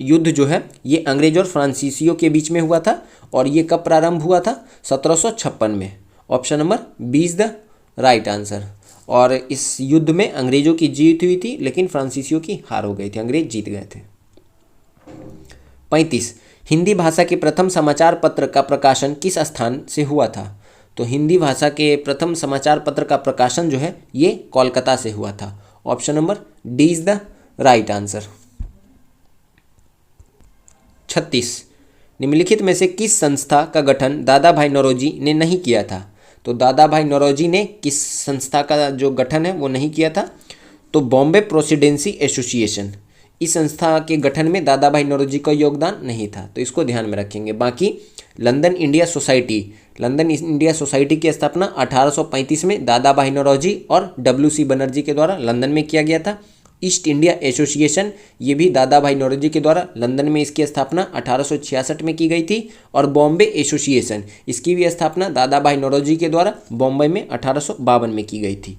युद्ध जो है ये अंग्रेज और फ्रांसीसियों के बीच में हुआ था, और ये कब प्रारंभ हुआ था, 1756 में। Option number B is the right answer. और इस युद्ध में अंग्रेजों की जीत हुई थी लेकिन फ्रांसीसियों की हार हो गई थी, अंग्रेज जीत गए थे। 35 हिंदी भाषा के प्रथम समाचार पत्र का प्रकाशन किस स्थान से हुआ था, तो हिंदी भाषा के प्रथम समाचार पत्र का प्रकाशन जो है ये कोलकाता से हुआ था। Option number D is the right answer. 36 निम्नलिखित में से किस संस्था का गठन दादा भाई नौरोजी ने नहीं किया था, तो दादा भाई नौरोजी ने किस संस्था का जो गठन है वो नहीं किया था, तो बॉम्बे प्रेसिडेंसी एसोसिएशन, इस संस्था के गठन में दादा भाई नौरोजी का योगदान नहीं था, तो इसको ध्यान में रखेंगे। बाकी लंदन इंडिया सोसाइटी की स्थापना 1835 में दादा भाई नौरोजी और WC बनर्जी के द्वारा लंदन में किया गया था। ईस्ट इंडिया एसोसिएशन, ये भी दादा भाई नौरोजी के द्वारा लंदन में इसकी स्थापना 1866 में की गई थी। और बॉम्बे एसोसिएशन, इसकी भी स्थापना दादा भाई नौरोजी के द्वारा बॉम्बे में 1852 में की गई थी।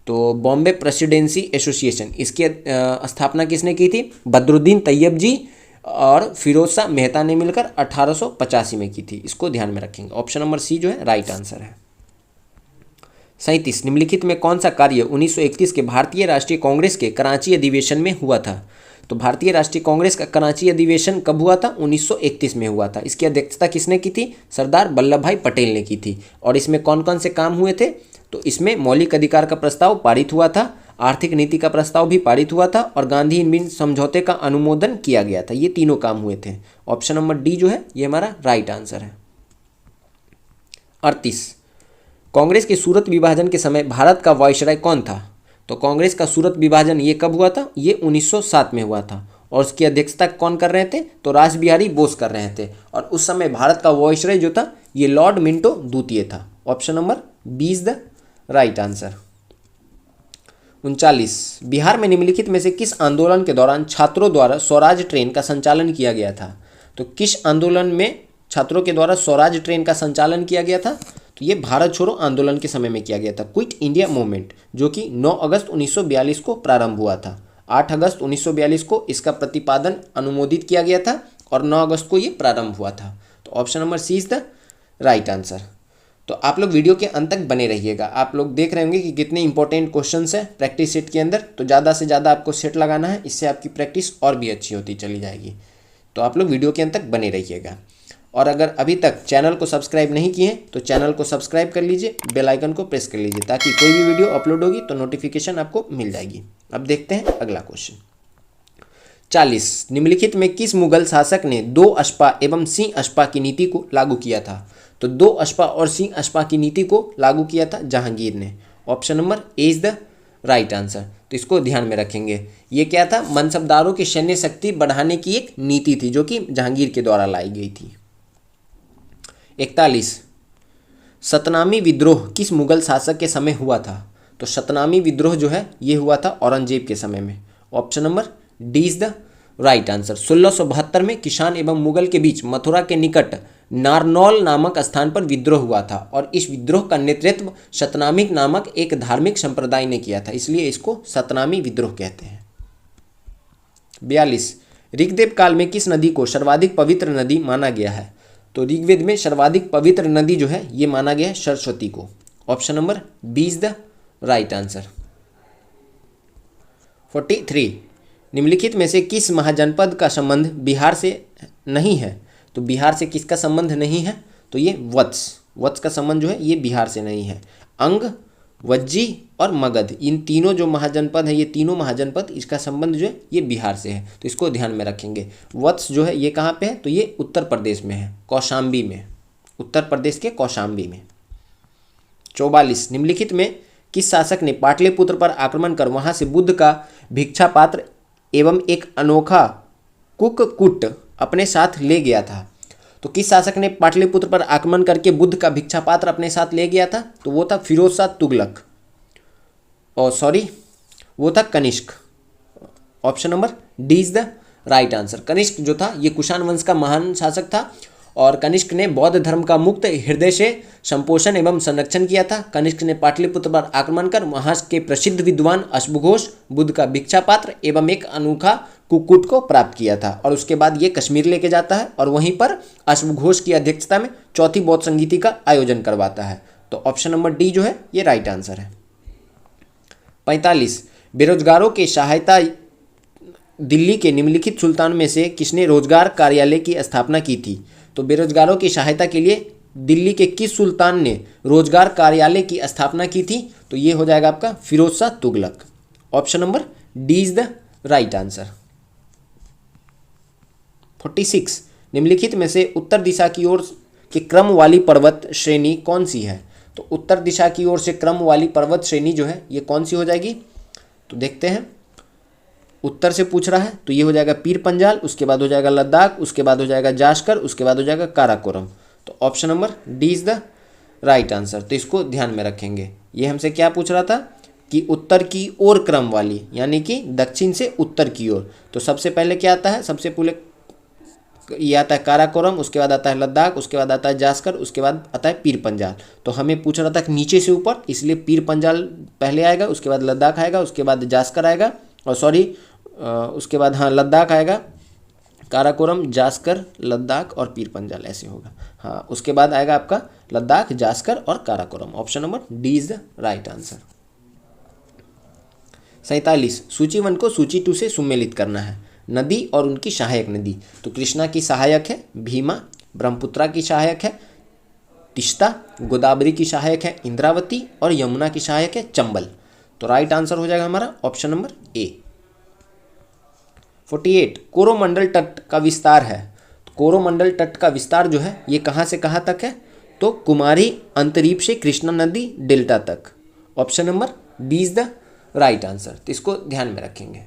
तो बॉम्बे प्रेसिडेंसी एसोसिएशन, इसकी स्थापना किसने की थी? बदरुद्दीन तैयब जी और फिरोज शाह मेहता ने मिलकर 1885 में की थी। इसको ध्यान में रखेंगे। ऑप्शन नंबर सी जो है राइट आंसर है। 37, निम्नलिखित में कौन सा कार्य 1931 के भारतीय राष्ट्रीय कांग्रेस के कराची अधिवेशन में हुआ था? तो भारतीय राष्ट्रीय कांग्रेस का कराची अधिवेशन कब हुआ था? 1931 में हुआ था। इसकी अध्यक्षता किसने की थी? सरदार वल्लभ भाई पटेल ने की थी। और इसमें कौन कौन से काम हुए थे? तो इसमें मौलिक अधिकार का प्रस्ताव पारित हुआ था, आर्थिक नीति का प्रस्ताव भी पारित हुआ था और गांधी इरविन समझौते का अनुमोदन किया गया था। ये तीनों काम हुए थे। ऑप्शन नंबर डी जो है ये हमारा राइट आंसर है। 38, कांग्रेस के सूरत विभाजन के समय भारत का वायसराय कौन था? तो कांग्रेस का सूरत विभाजन ये कब हुआ था? ये 1907 में हुआ था। और उसकी अध्यक्षता कौन कर रहे थे? तो रास बिहारी बोस कर रहे थे। और उस समय भारत का वायसराय जो था ये लॉर्ड मिंटो द्वितीय था। Option number B is the right answer. 39, Bihar में निम्नलिखित में से किस आंदोलन के दौरान छात्रों द्वारा स्वराज ट्रेन का संचालन किया गया था? तो किस आंदोलन में छात्रों के द्वारा स्वराज ट्रेन का संचालन किया गया था? तो ये भारत छोड़ो आंदोलन के समय में किया गया था, क्विट इंडिया मूवमेंट, जो कि 9 अगस्त 1942 को प्रारंभ हुआ था। 8 अगस्त 1942 को इसका प्रतिपादन अनुमोदित किया गया था और 9 अगस्त को ये प्रारंभ हुआ था। तो option number C is the right answer. तो आप लोग वीडियो के अंत तक बने रहिएगा। आप लोग देख रहे होंगे कि कितने इंपॉर्टेंट क्वेश्चंस हैं प्रैक्टिस सेट के अंदर। तो ज़्यादा से ज़्यादा आपको सेट लगाना है, इससे आपकी प्रैक्टिस और भी अच्छी होती चली जाएगी। तो आप लोग वीडियो के अंत तक बने रहिएगा। और अगर अभी तक चैनल को सब्सक्राइब नहीं किए तो चैनल को सब्सक्राइब कर लीजिए, बेल आइकन को प्रेस कर लीजिए, ताकि कोई भी वीडियो अपलोड होगी तो नोटिफिकेशन आपको मिल जाएगी। अब देखते हैं अगला क्वेश्चन। 40, निम्नलिखित में किस मुगल शासक ने 2 अशपा एवं सिंह अशपा की नीति को लागू किया था? तो 2 अशपा और सिंह अशपा की नीति को लागू किया था जहांगीर ने। Option number A is the right answer. तो इसको ध्यान में रखेंगे। ये क्या था? मनसबदारों की सैन्य शक्ति बढ़ाने की एक नीति थी जो कि जहांगीर के द्वारा लाई गई थी। 41, सतनामी विद्रोह किस मुगल शासक के समय हुआ था? तो सतनामी विद्रोह जो है ये हुआ था औरंगजेब के समय में। Option number D is the right answer. 1672 में किसान एवं मुगल के बीच मथुरा के निकट नारनौल नामक स्थान पर विद्रोह हुआ था और इस विद्रोह का नेतृत्व सतनामी नामक एक धार्मिक संप्रदाय ने किया था, इसलिए इसको सतनामी विद्रोह कहते हैं। 42, ऋग्वेद काल में किस नदी को सर्वाधिक पवित्र नदी माना गया है? तो ऋग्वेद में सर्वाधिक पवित्र नदी जो है ये माना गया है सरस्वती को। Option number B is the right answer. 43, निम्नलिखित में से किस महाजनपद का संबंध बिहार से नहीं है? तो बिहार से किसका संबंध नहीं है? तो ये वत्स का संबंध जो है ये बिहार से नहीं है। अंग, वज्जी और मगध, इन तीनों जो महाजनपद है, ये तीनों महाजनपद इसका संबंध जो है ये बिहार से है। तो इसको ध्यान में रखेंगे। वत्स जो है ये कहाँ पे है? तो ये उत्तर प्रदेश में है, कौशाम्बी में, उत्तर प्रदेश के कौशाम्बी में। 44, निम्नलिखित में किस शासक ने पाटलिपुत्र पर आक्रमण कर वहां से बुद्ध का भिक्षा पात्र एवं एक अनोखा कुक्कुट अपने साथ ले गया था? तो किस शासक ने पाटलिपुत्र पर आक्रमण करके बुद्ध का भिक्षा पात्र अपने साथ ले गया था? तो वो था फिरोज शाह तुगलक, और वो था Kanishka. Option number D is the right answer. Kanishka जो था ये कुषाण वंश का महान शासक था और कनिष्क ने बौद्ध धर्म का मुक्त हृदय से संपोषण एवं संरक्षण किया था। कनिष्क ने पाटलिपुत्र पर आक्रमण कर वहां के प्रसिद्ध विद्वान अश्वघोष, बुद्ध का भिक्षा पात्र एवं एक अनोखा कुक्कुट को प्राप्त किया था और उसके बाद ये कश्मीर लेके जाता है और वहीं पर अश्वघोष की अध्यक्षता में चौथी बौद्ध संगीति का आयोजन करवाता है। तो ऑप्शन नंबर डी जो है ये राइट आंसर है। 45, बेरोजगारों की सहायता दिल्ली के निम्नलिखित सुल्तान में से किसने रोजगार कार्यालय की स्थापना की थी? तो बेरोजगारों की सहायता के लिए दिल्ली के किस सुल्तान ने रोजगार कार्यालय की स्थापना की थी? तो ये हो जाएगा आपका Firoz Shah Tughlaq. Option number D is the right answer. 46, निम्नलिखित में से उत्तर दिशा की ओर के क्रम वाली पर्वत श्रेणी कौन सी है? तो उत्तर दिशा की ओर से क्रम वाली पर्वत श्रेणी जो है ये कौन सी हो जाएगी? तो देखते हैं। उत्तर से पूछ रहा है तो ये हो जाएगा पीर पंजाल, उसके बाद हो जाएगा लद्दाख, उसके बाद हो जाएगा जास्कर, उसके बाद हो जाएगा काराकोरम। तो option number D is the right answer. तो इसको ध्यान में रखेंगे। ये हमसे क्या पूछ रहा था कि उत्तर की ओर क्रम वाली, यानी कि दक्षिण से उत्तर की ओर। तो सबसे पहले क्या आता है, सबसे पहले ये आता है काराकोरम, उसके बाद आता है लद्दाख, उसके बाद आता है जास्कर, उसके बाद आता है पीर पंजाल। तो हमें पूछ रहा था कि नीचे से ऊपर, इसलिए पीर पंजाल पहले आएगा, उसके बाद लद्दाख आएगा, उसके बाद जास्कर आएगा, और उसके बाद हाँ लद्दाख आएगा, काराकोरम, जास्कर, लद्दाख और पीर पंजाल, ऐसे होगा। हाँ, उसके बाद आएगा आपका लद्दाख, जास्कर और Karakoram. Option number D is the right answer. 47, सूची 1 को सूची 2 से सुमेलित करना है। नदी और उनकी सहायक नदी। तो कृष्णा की सहायक है भीमा, ब्रह्मपुत्रा की सहायक है तिस्ता, गोदावरी की सहायक है इंद्रावती और यमुना की सहायक है चंबल। तो राइट आंसर हो जाएगा हमारा ऑप्शन नंबर ए। 48, कोरोमंडल तट का विस्तार है। तो कोरोमंडल तट का विस्तार जो है ये कहाँ से कहाँ तक है, तो कुमारी अंतरीप से कृष्णा नदी डेल्टा तक। Option number B is the right answer. तो इसको ध्यान में रखेंगे।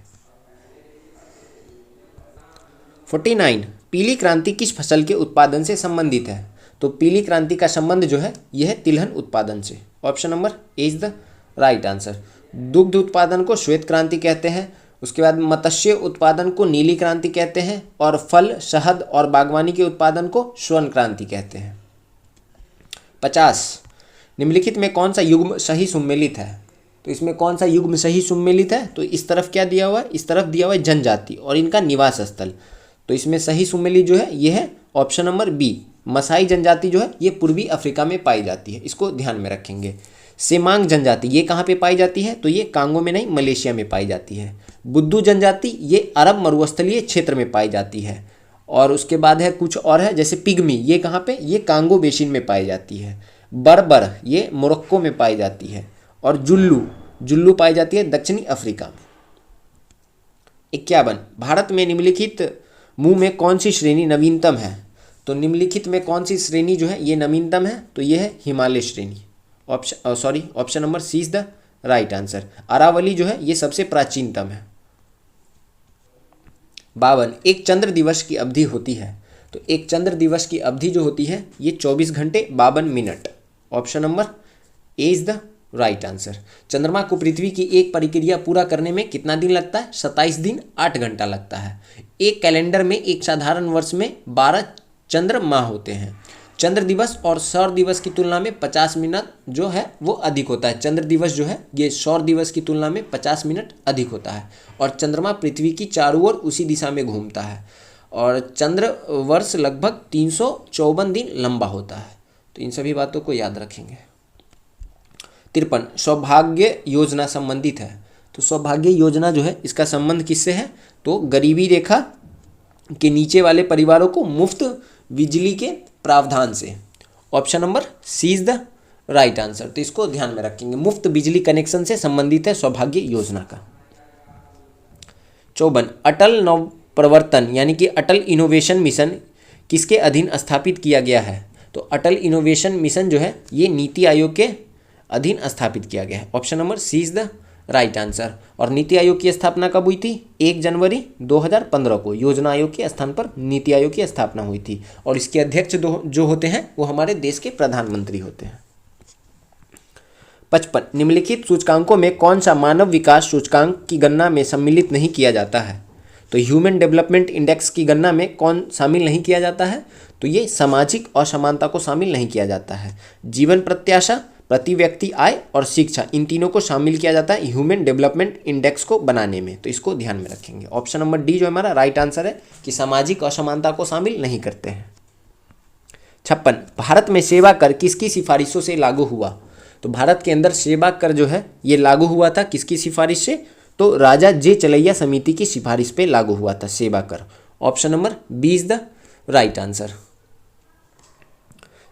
49, पीली क्रांति किस फसल के उत्पादन से संबंधित है। तो पीली क्रांति का संबंध जो है यह है तिलहन उत्पादन से। Option number A is the right answer. दुग्ध उत्पादन को श्वेत क्रांति कहते हैं, उसके बाद मत्स्य उत्पादन को नीली क्रांति कहते हैं, और फल, शहद और बागवानी के उत्पादन को स्वर्ण क्रांति कहते हैं। 50, निम्नलिखित में कौन सा युग्म सही सुमेलित है। तो इसमें कौन सा युग्म सही सुमेलित है, तो इस तरफ क्या दिया हुआ है, इस तरफ दिया हुआ है जनजाति और इनका निवास स्थल। तो इसमें सही सुमेलित जो है ये है ऑप्शन नंबर बी, मसाई जनजाति जो है ये पूर्वी अफ्रीका में पाई जाती है। इसको ध्यान में रखेंगे। सेमांग जनजाति ये कहाँ पे पाई जाती है, तो ये कांगो में नहीं मलेशिया में पाई जाती है। बुद्धू जनजाति ये अरब मरुस्थलीय क्षेत्र में पाई जाती है। और उसके बाद है कुछ और है, जैसे पिग्मी ये कहाँ पे, ये कांगो बेसिन में पाई जाती है। बर्बर ये मोरक्को में पाई जाती है। और जुल्लू पाई जाती है दक्षिणी अफ्रीका में। 51, भारत में निम्नलिखित मुंह में कौन सी श्रेणी नवीनतम है। तो निम्नलिखित में कौन सी श्रेणी जो है ये नवीनतम है, तो ये है हिमालय श्रेणी। Option number C is the right answer. Aravalli जो है ये सबसे प्राचीनतम है। 52, एक चंद्र दिवस की अवधि होती है। तो एक चंद्र दिवस की अवधि जो होती है ये 24 घंटे 52 minute. Option number A is the right answer. चंद्रमा को पृथ्वी की एक परिक्रिया पूरा करने में कितना दिन लगता है, 27 दिन 8 घंटा लगता है। एक कैलेंडर में एक साधारण वर्ष में 12 चंद्र माह होते हैं। चंद्र दिवस और सौर दिवस की तुलना में 50 मिनट जो है वो अधिक होता है। चंद्र दिवस जो है ये सौर दिवस की तुलना में 50 मिनट अधिक होता है। और चंद्रमा पृथ्वी की चारों ओर उसी दिशा में घूमता है। और चंद्र वर्ष लगभग 354 दिन लंबा होता है। तो इन सभी बातों को याद रखेंगे। 53, सौभाग्य योजना संबंधित है। तो सौभाग्य योजना जो है इसका संबंध किससे है, तो गरीबी रेखा के नीचे वाले परिवारों को मुफ्त बिजली के प्रावधान से। Option number C is the right answer. तो इसको ध्यान में रखेंगे। मुफ्त बिजली कनेक्शन से संबंधित है सौभाग्य योजना का। 54, अटल नव प्रवर्तन यानी कि अटल इनोवेशन मिशन किसके अधीन स्थापित किया गया है। तो अटल इनोवेशन मिशन जो है ये नीति आयोग के अधीन स्थापित किया गया है। Option number C is the right answer. और नीति आयोग की स्थापना कब हुई थी, 1 जनवरी 2015 को योजना आयोग के स्थान पर नीति आयोग की स्थापना हुई थी। और इसके अध्यक्ष जो होते हैं वो हमारे देश के प्रधानमंत्री होते हैं। 55, निम्नलिखित सूचकांकों में कौन सा मानव विकास सूचकांक की गणना में सम्मिलित नहीं किया जाता है। तो ह्यूमन डेवलपमेंट इंडेक्स की गणना में कौन शामिल नहीं किया जाता है, तो ये सामाजिक असमानता को शामिल नहीं किया जाता है। जीवन प्रत्याशा, प्रति व्यक्ति आय और शिक्षा, इन तीनों को शामिल किया जाता है ह्यूमन डेवलपमेंट इंडेक्स को बनाने में। तो इसको ध्यान में रखेंगे। ऑप्शन नंबर डी जो हमारा राइट आंसर है कि सामाजिक असमानता को शामिल नहीं करते हैं। 56, भारत में सेवा कर किसकी सिफारिशों से लागू हुआ। तो भारत के अंदर सेवा कर जो है ये लागू हुआ था किसकी सिफारिश से, तो राजा जे चलैया समिति की सिफारिश पे लागू हुआ था सेवा कर। Option number B is the right answer.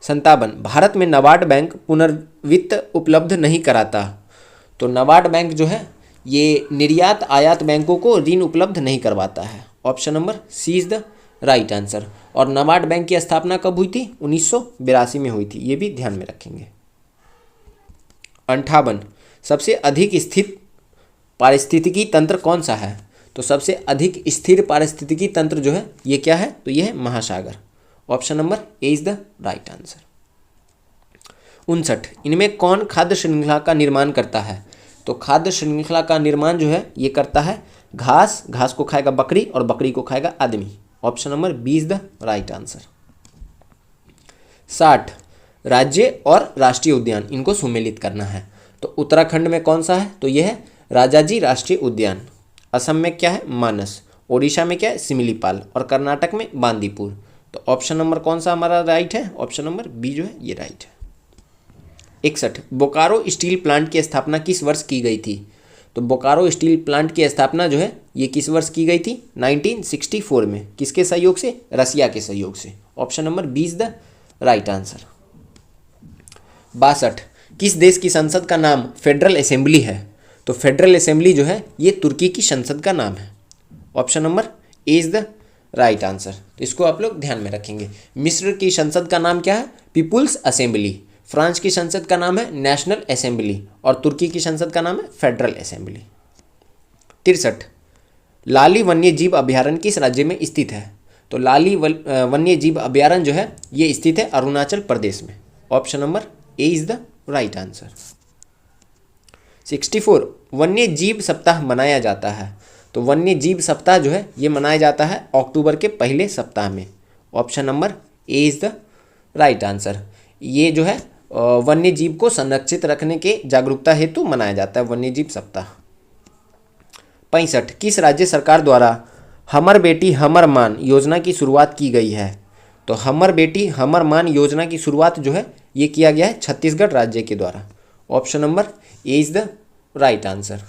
57, Bharat में नाबार्ड बैंक पुनर्वित्त उपलब्ध नहीं कराता। तो नाबार्ड बैंक जो है ये निर्यात आयात बैंकों को ऋण उपलब्ध नहीं करवाता है। Option number C is the right answer. और नाबार्ड बैंक की स्थापना कब हुई थी, 1982 में हुई थी। ये भी ध्यान में रखेंगे। 58, सबसे अधिक स्थित पारिस्थितिकी तंत्र कौन सा है। तो सबसे अधिक स्थिर पारिस्थितिकी तंत्र जो है ये क्या है, तो ये है महासागर। Option number A is the right answer. 59, इनमें कौन खाद्य श्रृंखला का निर्माण करता है? तो खाद्य श्रृंखला का निर्माण जो है ये करता है घास, घास को खाएगा बकरी और बकरी को खाएगा आदमी। Option number B is the right answer. 60, राज्य और राष्ट्रीय उद्यान इनको सुमेलित करना है। तो उत्तराखंड में कौन सा है, तो यह है राजाजी राष्ट्रीय उद्यान। असम में क्या है, मानस। ओडिशा में क्या है, सिमिलीपाल। और कर्नाटक में बांदीपुर। तो ऑप्शन नंबर कौन सा हमारा राइट है, ऑप्शन नंबर बी जो है ये राइट है। 61, बोकारो स्टील प्लांट की स्थापना किस वर्ष की गई थी? तो बोकारो स्टील प्लांट की स्थापना जो है ये किस वर्ष की गई थी, 1964 में। किसके सहयोग से, रसिया के सहयोग से। Option number B is the right answer. 62, किस देश की संसद का नाम फेडरल असेंबली है? तो फेडरल असेंबली जो है ये तुर्की की संसद का नाम है। Option number A is the right answer. तो इसको आप लोग ध्यान में रखेंगे। मिस्र की संसद का नाम क्या है, पीपुल्स असेंबली। फ्रांस की संसद का नाम है नेशनल असेंबली और तुर्की की संसद का नाम है फेडरल असेंबली। 63, लाली वन्य जीव अभयारण्य किस राज्य में स्थित है? तो लाली वन्य जीव अभयारण्य जो है ये स्थित है अरुणाचल प्रदेश में। Option number A is the right answer. 64, वन्य जीव सप्ताह मनाया जाता है। तो वन्य जीव सप्ताह जो है ये मनाया जाता है अक्टूबर के पहले सप्ताह में। Option number A is the right answer. ये जो है वन्य जीव को संरक्षित रखने के जागरूकता हेतु मनाया जाता है वन्य जीव सप्ताह। 65, किस राज्य सरकार द्वारा हमर बेटी हमर मान योजना की शुरुआत की गई है? तो हमर बेटी हमर मान योजना की शुरुआत जो है ये किया गया है छत्तीसगढ़ राज्य के द्वारा। Option number A is the right answer.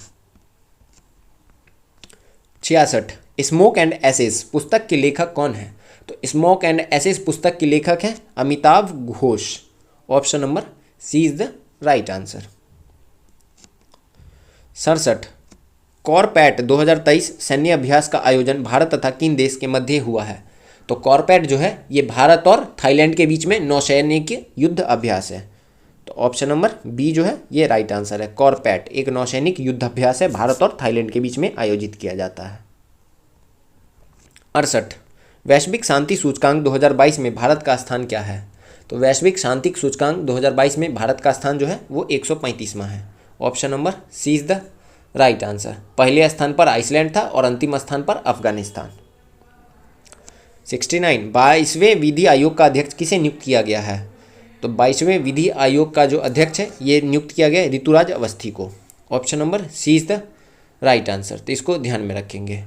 66, smoke and ashes पुस्तक के लेखक कौन है? तो स्मोक एंड एसेस पुस्तक के लेखक हैं Amitabh Ghosh. Option number C is the right answer. 67, CORPAT 2023 सैन्य अभ्यास का आयोजन भारत तथा किन देश के मध्य हुआ है? तो कॉरपैट जो है ये भारत और थाईलैंड के बीच में नौसैनिक युद्ध अभ्यास है। तो ऑप्शन नंबर बी जो है ये राइट आंसर है। कॉरपैट एक नौसैनिक युद्ध अभ्यास है, भारत और थाईलैंड के बीच में आयोजित किया जाता है। 68, वैश्विक शांति सूचकांक 2022 में भारत का स्थान क्या है? तो वैश्विक शांति सूचकांक 2022 में भारत का स्थान जो है वो 135वां है। Option number C is the right answer. पहले स्थान पर आइसलैंड था और अंतिम स्थान पर अफगानिस्तान। 69, 22वें विधि आयोग का अध्यक्ष किसे नियुक्त किया गया है? तो 22वें विधि आयोग का जो अध्यक्ष है ये नियुक्त किया गया है ऋतुराज अवस्थी को। Option number C is the right answer. तो इसको ध्यान में रखेंगे।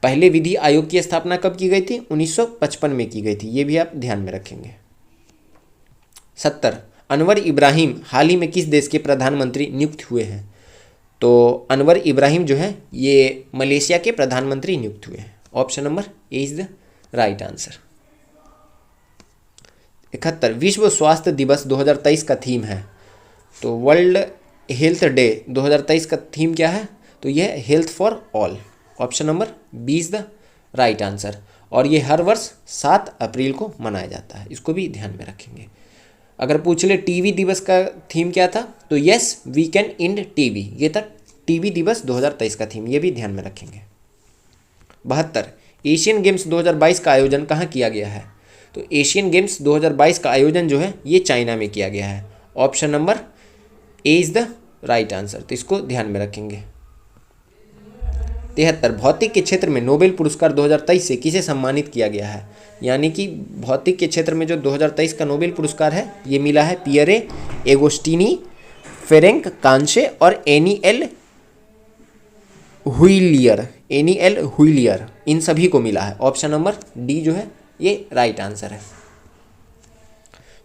पहले विधि आयोग की स्थापना कब की गई थी? 1955 में की गई थी, ये भी आप ध्यान में रखेंगे। 70, अनवर इब्राहिम हाल ही में किस देश के प्रधानमंत्री नियुक्त हुए हैं? तो अनवर इब्राहिम जो है ये मलेशिया के प्रधानमंत्री नियुक्त हुए हैं। Option number A is the right answer. 71, विश्व स्वास्थ्य दिवस 2023 का थीम है। तो वर्ल्ड हेल्थ डे 2023 का थीम क्या है? तो यह health for all. Option number B is the right answer. और ये हर वर्ष 7 अप्रैल को मनाया जाता है, इसको भी ध्यान में रखेंगे। अगर पूछ ले टीवी दिवस का थीम क्या था? तो yes we can and TV, ये था टीवी दिवस 2023 का थीम, ये भी ध्यान में रखेंगे। 72, एशियन गेम्स 2022 का आयोजन कहाँ किया गया है? तो एशियन गेम्स 2022 का आयोजन जो है ये चाइना में किया गया है। Option number A is the right answer. तो इसको ध्यान में रखेंगे। 73, भौतिक के क्षेत्र में नोबेल पुरस्कार 2023 से किसे सम्मानित किया गया है? यानी कि भौतिक के क्षेत्र में जो 2023 का नोबेल पुरस्कार है ये मिला है पियरे एगोस्टिनी, फेरेंक कांशे और एनीएल हुइलियर, इन सभी को मिला है। ऑप्शन नंबर डी जो है ये राइट आंसर है।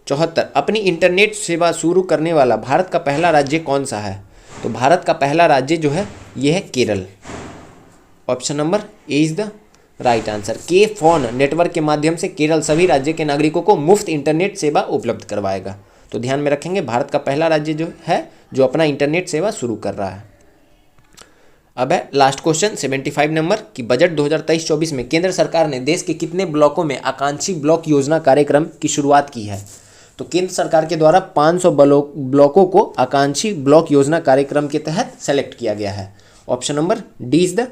74, अपनी इंटरनेट सेवा शुरू करने वाला भारत का पहला राज्य कौन सा है? तो भारत का पहला राज्य जो है ये है Kerala. Option number A is the right answer. के फोन नेटवर्क के माध्यम से केरल सभी राज्य के नागरिकों को मुफ्त इंटरनेट सेवा उपलब्ध करवाएगा। तो ध्यान में रखेंगे भारत का पहला राज्य जो है जो अपना इंटरनेट सेवा शुरू कर रहा है। अब है लास्ट क्वेश्चन 75 नंबर की बजट 2023-24 में केंद्र सरकार ने देश के कितने ब्लॉकों में आकांक्षी ब्लॉक योजना कार्यक्रम की शुरुआत की है? तो केंद्र सरकार के द्वारा 500 ब्लॉकों को आकांक्षी ब्लॉक योजना कार्यक्रम के तहत सेलेक्ट किया गया है। Option number D is the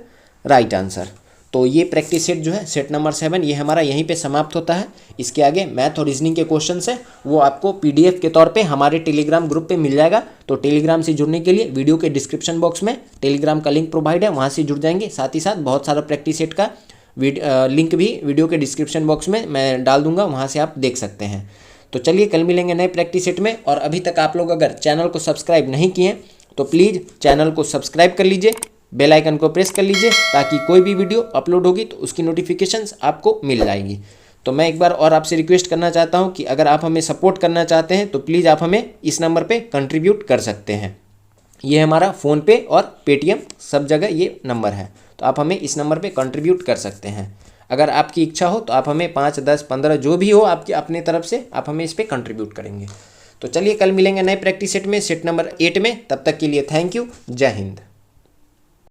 right answer. तो ये प्रैक्टिस सेट जो है सेट नंबर 7 ये हमारा यहीं पे समाप्त होता है। इसके आगे मैथ और रीजनिंग के क्वेश्चन है वो आपको PDF के तौर पे हमारे टेलीग्राम ग्रुप पे मिल जाएगा। तो टेलीग्राम से जुड़ने के लिए वीडियो के डिस्क्रिप्शन बॉक्स में टेलीग्राम का लिंक प्रोवाइड है, वहाँ से जुड़ जाएंगे। साथ ही साथ बहुत सारा प्रैक्टिस सेट का लिंक भी वीडियो के डिस्क्रिप्शन बॉक्स में मैं डाल दूंगा, वहाँ से आप देख सकते हैं। तो चलिए कल मिलेंगे नए प्रैक्टिस सेट में। और अभी तक आप लोग अगर चैनल को सब्सक्राइब नहीं किए तो प्लीज़ चैनल को सब्सक्राइब कर लीजिए, बेल आइकन को प्रेस कर लीजिए, ताकि कोई भी वीडियो अपलोड होगी तो उसकी नोटिफिकेशंस आपको मिल जाएगी। तो मैं एक बार और आपसे रिक्वेस्ट करना चाहता हूं कि अगर आप हमें सपोर्ट करना चाहते हैं तो प्लीज़ आप हमें इस नंबर पे कंट्रीब्यूट कर सकते हैं। ये हमारा फ़ोनपे और पेटीएम सब जगह ये नंबर है, तो आप हमें इस नंबर पे कंट्रीब्यूट कर सकते हैं। अगर आपकी इच्छा हो तो आप हमें 5, 10, 15 जो भी हो आपकी अपनी तरफ से आप हमें इस पर कंट्रीब्यूट करेंगे। तो चलिए कल मिलेंगे नए प्रैक्टिस सेट में, सेट नंबर 8 में। तब तक के लिए थैंक यू, जय हिंद।